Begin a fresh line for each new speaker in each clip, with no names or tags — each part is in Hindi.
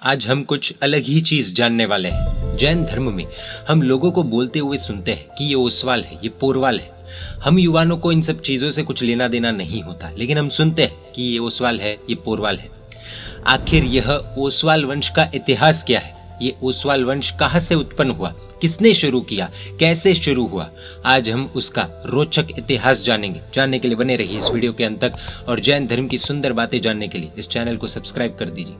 आज हम कुछ अलग ही चीज जानने वाले हैं। जैन धर्म में हम लोगों को बोलते हुए सुनते हैं कि ये ओसवाल है, ये पोरवाल है। हम युवाओं को इन सब चीजों से कुछ लेना देना नहीं होता, लेकिन हम सुनते हैं कि ये ओसवाल है, ये पोरवाल है। आखिर यह ओसवाल वंश का इतिहास क्या है? ये ओसवाल वंश कहाँ से उत्पन्न हुआ, किसने शुरू किया, कैसे शुरू हुआ? आज हम उसका रोचक इतिहास जानेंगे। जानने के लिए बने रहिए इस वीडियो के अंत तक और जैन धर्म की सुंदर बातें जानने के लिए इस चैनल को सब्सक्राइब कर दीजिए।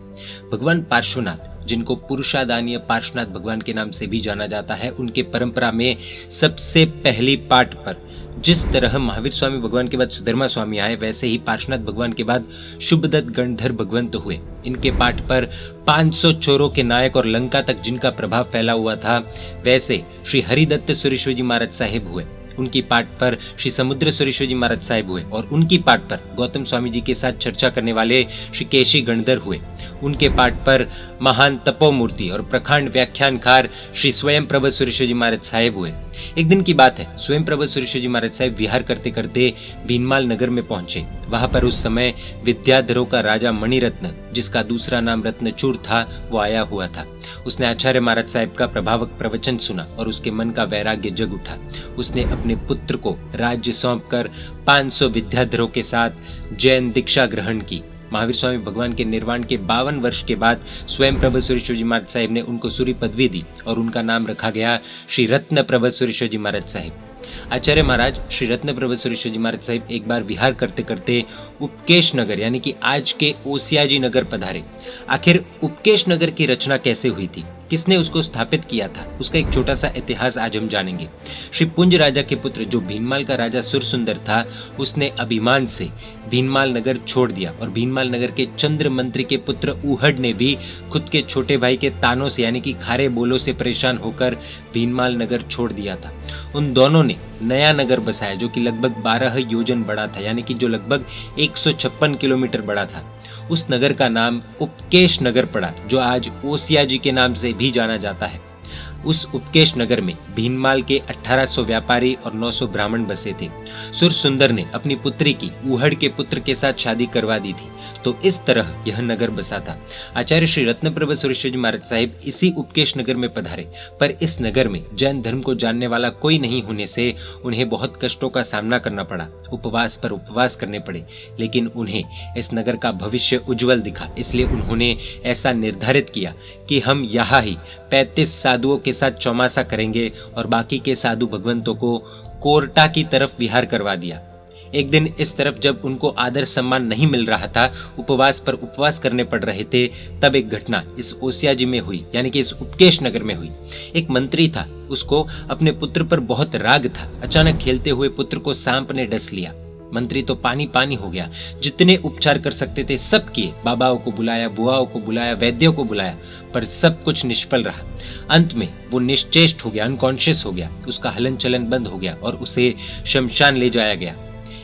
भगवान पार्श्वनाथ, जिनको पुरुषादानीय पार्श्वनाथ भगवान के नाम से भी जाना जाता है, उनके परंपरा में सबसे पहली पाठ पर जिस तरह महावीर स्वामी भगवान के बाद सुधर्मा स्वामी आए, वैसे ही पार्श्वनाथ भगवान के बाद शुभदत्त गणधर भगवंत हुए। इनके पाठ पर 500 चोरों के नायक और लंका तक जिनका प्रभाव फैला हुआ था, वैसे श्री हरिदत्त सुरेश्वर जी महाराज साहिब हुए। उनकी पाठ पर श्री समुद्र सुरेश्वर जी महाराज साहिब हुए और उनकी पाठ पर गौतम स्वामी जी के साथ चर्चा करने वाले श्री केशी गणधर हुए। उनके पाठ पर महान तपोमूर्ति और प्रखंड व्याख्यानकार श्री स्वयं प्रभ सुरेश्वर जी महाराज साहिब हुए। एक दिन की बात है, स्वयं प्रभ सुरेश्वर जी महाराज साहिब विहार करते करते भीनमाल नगर में पहुंचे। वहां पर उस समय विद्याधरों का राजा मणिरत्न, जिसका दूसरा नाम रत्नचूर था, वो आया हुआ था। उसने आचार्य महाराज साहिब का प्रभावक प्रवचन सुना और उसके मन का वैराग्य जग उठा। उसने अपने पुत्र को राज्य सौंपकर 500 विद्याधरों के साथ जैन दीक्षा ग्रहण की। महावीर स्वामी भगवान के निर्वाण के 52 वर्ष के बाद स्वयं प्रभ सुरेश्वर जी महाराज साहिब ने उनको सूरी पदवी दी और उनका नाम रखा गया श्री रत्न प्रभ सुरेश्वर जी महाराज साहिब। आचार्य महाराज श्री रत्न प्रभ सुरेश्वर जी महाराज साहिब एक बार विहार करते करते उपकेश नगर यानी कि आज के ओसियाजी नगर पधारे। आखिर उपकेश नगर की रचना कैसे हुई थी, किसने उसको स्थापित किया था, उसका एक छोटा सा इतिहास आज हम जानेंगे। श्री पुंज राजा के पुत्र जो भीनमाल का राजा सुरसुंदर था, उसने अभिमान से भीनमाल नगर छोड़ दिया और भीनमाल नगर के चंद्र मंत्री के पुत्र ऊहड़ ने भी खुद के छोटे भाई के तानों से यानी कि खारे बोलों से परेशान होकर भीनमाल नगर छोड़ दिया था। उन दोनों ने नया नगर बसाया जो कि लगभग 12 योजन बड़ा था, यानी कि जो लगभग 156 किलोमीटर बड़ा था। उस नगर का नाम उपकेश नगर पड़ा, जो आज ओसियाजी के नाम से भी जाना जाता है। उस उपकेश नगर में भीनमाल के 1800 व्यापारी और 900 ब्राह्मण बसे थे। सुरसुंदर ने अपनी पुत्री की ऊहड़ के पुत्र के साथ शादी करवा दी थी, तो इस तरह यह नगर बसा था। आचार्य श्री रत्नप्रभ सुरेश्वर जी महाराज साहिब इसी उपकेश नगर में पधारे, पर इस नगर में जैन धर्म को जानने वाला कोई नहीं होने से उन्हें बहुत कष्टों का सामना करना पड़ा। उपवास पर उपवास करने पड़े, लेकिन उन्हें इस नगर का भविष्य उज्जवल दिखा। इसलिए उन्होंने ऐसा निर्धारित किया कि हम यहाँ ही 35 साधुओं के साथ चौमासा करेंगे और बाकी के साधु भगवंतों को कोरटा की तरफ विहार करवा दिया। एक दिन इस तरफ जब उनको आदर सम्मान नहीं मिल रहा था, उपवास पर उपवास करने पड़ रहे थे, तब एक घटना इस ओसियाजी में हुई, यानी कि इस उपकेश नगर में हुई। एक मंत्री था, उसको अपने पुत्र पर बहुत राग था। अचानक खेलते हुए पुत्र को सांप ने डस लिया। मंत्री तो पानी पानी हो गया। जितने उपचार कर सकते थे सब किए, बाबाओं को बुलाया, बुआओं को बुलाया, वैद्यों को बुलाया, पर सब कुछ निष्फल रहा। अंत में वो निश्चेष्ट हो गया, अनकॉन्शियस हो गया, उसका हलन चलन बंद हो गया और उसे शमशान ले जाया गया।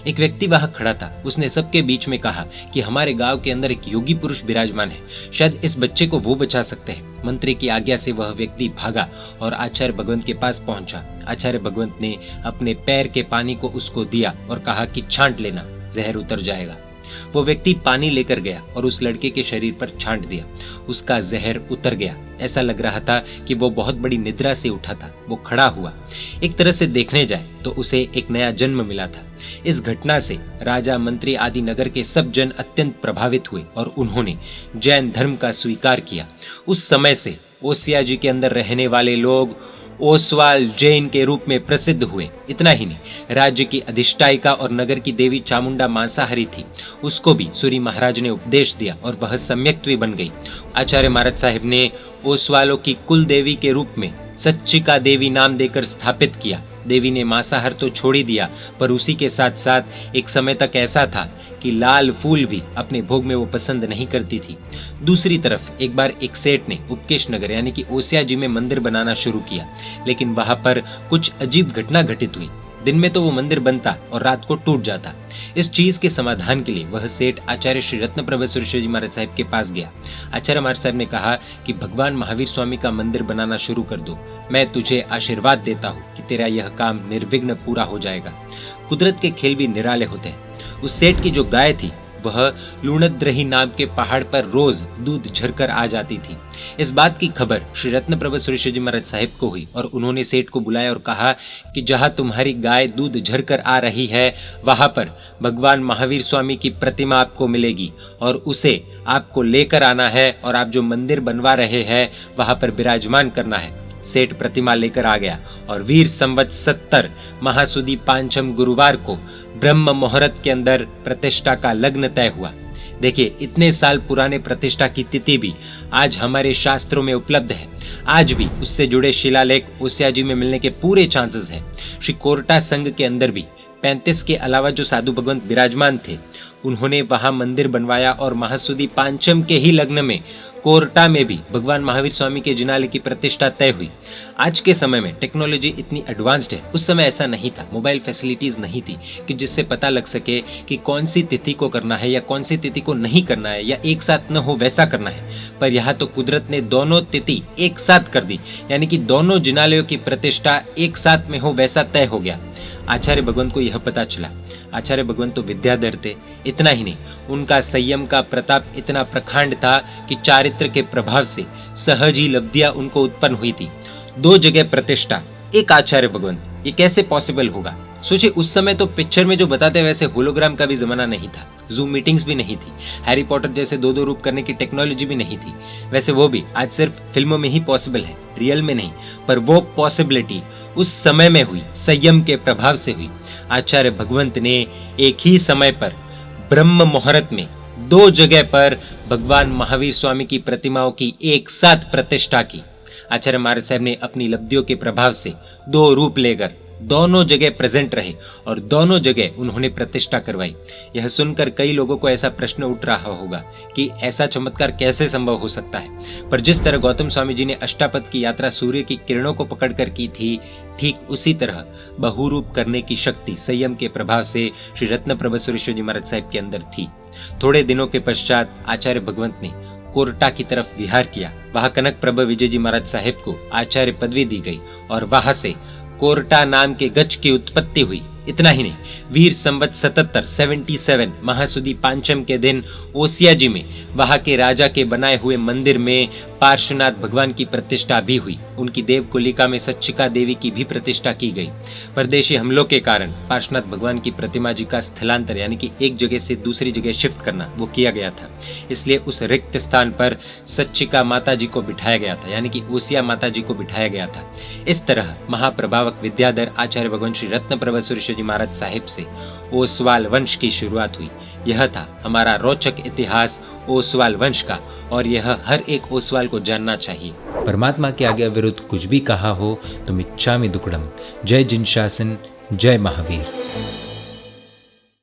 एक व्यक्ति वहां खड़ा था, उसने सबके बीच में कहा कि हमारे गांव के अंदर एक योगी पुरुष विराजमान है, शायद इस बच्चे को वो बचा सकते हैं। मंत्री की आज्ञा से वह व्यक्ति भागा और आचार्य भगवंत के पास पहुंचा। आचार्य भगवंत ने अपने पैर के पानी को उसको दिया और कहा कि छांट लेना, जहर उतर जाएगा। वो व्यक्ति पानी लेकर गया और उस लड़के के शरीर पर छांट दिया। उसका जहर उतर गया। ऐसा लग रहा था कि वो बहुत बड़ी निद्रा से उठा था। वो खड़ा हुआ। एक तरह से देखने जाए तो उसे एक नया जन्म मिला था। इस घटना से राजा, मंत्री आदि नगर के सब जन अत्यंत प्रभावित हुए और उन्होंने जैन धर्म का स्वीकार किया। उस समय से ओसियाजी के अंदर रहने वाले लोग ओसवाल जैन के रूप में प्रसिद्ध हुए। इतना ही नहीं, राज्य की अधिष्ठायिका और नगर की देवी चामुंडा मांसाहारी थी, उसको भी सूरी महाराज ने उपदेश दिया और वह सम्यक्त्वी बन गई। आचार्य महाराज साहिब ने ओसवालों की कुल देवी के रूप में सच्चिका देवी नाम देकर स्थापित किया। देवी ने मांसाहार तो छोड़ ही दिया, पर उसी के साथ साथ एक समय तक ऐसा था कि लाल फूल भी अपने भोग में वो पसंद नहीं करती थी। दूसरी तरफ एक बार एक सेठ ने उपकेश नगर यानी कि ओसियाजी में मंदिर बनाना शुरू किया, लेकिन वहां पर कुछ अजीब घटना घटित हुई। दिन में तो वो मंदिर बनता और रात को टूट जाता। इस चीज के समाधान के लिए वह सेठ आचार्य श्री रत्नप्रभ सुरेश्वर जी महाराज साहिब के पास गया। आचार्य महाराज साहिब ने कहा कि भगवान महावीर स्वामी का मंदिर बनाना शुरू कर दो, मैं तुझे आशीर्वाद देता हूँ कि तेरा यह काम निर्विघ्न पूरा हो जाएगा। कुदरत के खेल भी निराले होते हैं। उस सेठ की जो गाय थी वह लूणद्रही नाम के पहाड़ पर रोज दूध झरकर आ जाती थी। इस बात की खबर श्री रत्न प्रभा सुरेश्वर जी महाराज साहिब को हुई और उन्होंने सेठ को बुलाया और कहा कि जहां तुम्हारी गाय दूध झरकर आ रही है वहां पर भगवान महावीर स्वामी की प्रतिमा आपको मिलेगी और उसे आपको लेकर आना है और आप जो मंदिर बनवा रहे हैं वहां पर विराजमान करना है। सेठ प्रतिमा लेकर आ गया और वीर संवत 70 महासुदी पांचम गुरुवार को ब्रह्म मुहूर्त के अंदर प्रतिष्ठा का लग्न तय हुआ। देखिए, इतने साल पुराने प्रतिष्ठा की तिथि भी आज हमारे शास्त्रों में उपलब्ध है। आज भी उससे जुड़े शिलालेख ओसिया जी में मिलने के पूरे चांसेस हैं। श्री कोरटा संघ के अंदर भी 35 के अलावा जो साधु भगवंत विराजमान थे उन्होंने वहां मंदिर बनवाया और महासुदी पांचम के ही लग्न में कोरटा में भी भगवान महावीर स्वामी के जिनालय की प्रतिष्ठा तय हुई। आज के समय में टेक्नोलॉजी इतनी एडवांस्ड है, उस समय ऐसा नहीं था, मोबाइल फैसिलिटीज नहीं थी कि जिससे पता लग सके कि कौन सी तिथि को करना है या कौन सी तिथि को नहीं करना है या एक साथ न हो वैसा करना है। पर यहाँ तो कुदरत ने दोनों तिथि एक साथ कर दी, यानी कि दोनों जिनालयों की प्रतिष्ठा एक साथ में हो वैसा तय हो गया। आचार्य भगवंत को यह पता चला। आचार्य भगवंत तो विद्याधर थे, इतना ही नहीं, उनका संयम का प्रताप इतना प्रखंड था कि चारित्र के प्रभाव से सहज ही लब्धियां उनको उत्पन्न हुई थी। 2 जगह प्रतिष्ठा, एक आचार्य भगवंत, ये कैसे पॉसिबल होगा? सोचिए, उस समय तो पिक्चर में जो बताते वैसे होलोग्राम का भी जमाना नहीं था, जूम मीटिंग्स भी नहीं थी, हैरी पॉटर जैसे 2-2 रूप करने की टेक्नोलॉजी भी नहीं थी। वैसे वो भी आज सिर्फ फिल्मों में ही पॉसिबल है, रियल में नहीं। पर वो पॉसिबिलिटी उस समय में हुई, संयम के प्रभाव से हुई। आचार्य भगवंत ने एक ही समय पर ब्रह्म मुहूर्त में 2 जगह पर भगवान महावीर स्वामी की प्रतिमाओं की एक साथ प्रतिष्ठा की। आचार्य महाराज साहब ने अपनी लब्धियों के प्रभाव से 2 रूप लेकर दोनों जगह प्रेजेंट रहे और दोनों जगह उन्होंने प्रतिष्ठा करवाई। यह सुनकर कई लोगों को ऐसा प्रश्न उठ रहा होगा कि ऐसा चमत्कार कैसे संभव हो सकता है। पर जिस तरह गौतम स्वामी जी ने अष्टापद की यात्रा सूर्य की किरणों को पकड़कर की थी, ठीक उसी तरह बहुरूप करने की शक्ति संयम के प्रभाव से श्री रत्न प्रभा सुरेश्वर जी महाराज साहब के अंदर थी। थोड़े दिनों के पश्चात आचार्य भगवंत ने कोरटा की तरफ विहार किया। वहां कनक प्रभा विजय जी महाराज साहब को आचार्य पदवी दी गई और वहां से कोरटा नाम के गज की उत्पत्ति हुई। इतना ही नहीं, वीर संवत 77 महासुदी पांचम के दिन ओसिया जी में वहां के राजा के बनाए हुए मंदिर में पार्श्वनाथ भगवान की प्रतिष्ठा भी हुई। उनकी देवकुलिका में सच्चिका देवी की भी प्रतिष्ठा की गई। परदेशी हमलों के कारण पार्श्वनाथ भगवान की प्रतिमा जी का स्थलांतर यानी कि एक जगह से दूसरी जगह शिफ्ट करना वो किया गया था, इसलिए उस रिक्त स्थान पर सच्चिका माता जी को बिठाया गया था, यानी कि ओसिया माता जी को बिठाया गया था। इस तरह महाप्रभावक विद्याधर आचार्य भगवान श्री रत्न प्रभा सुरेश्वर जी महाराज साहिब से ओसवाल वंश की शुरुआत हुई। यह था हमारा रोचक इतिहास ओसवाल वंश का और यह हर एक ओसवाल को जानना चाहिए। परमात्मा के आगे विरुद्ध कुछ भी कहा हो तो मिच्छामि दुक्कडम। जय जिन शासन, जय महावीर।